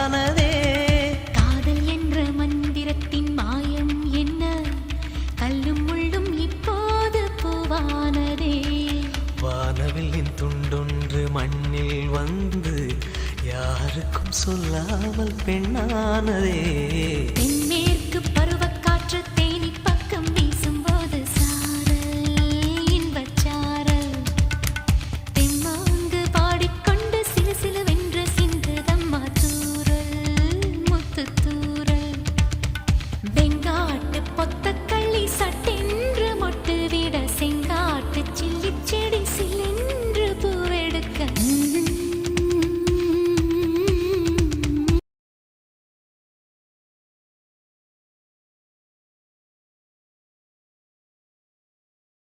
உண்டானதே. காதல் என்ற மந்திரத்தின் மாயம் என்ன, கல்லும் முள்ளும் இப்போது பூவானதே. வானவில்லின் துண்டொன்று மண்ணில் வந்து யாருக்கும் சொல்லாமல் பெண்ணானதே. தென்மேற்கு பருவக்காற்று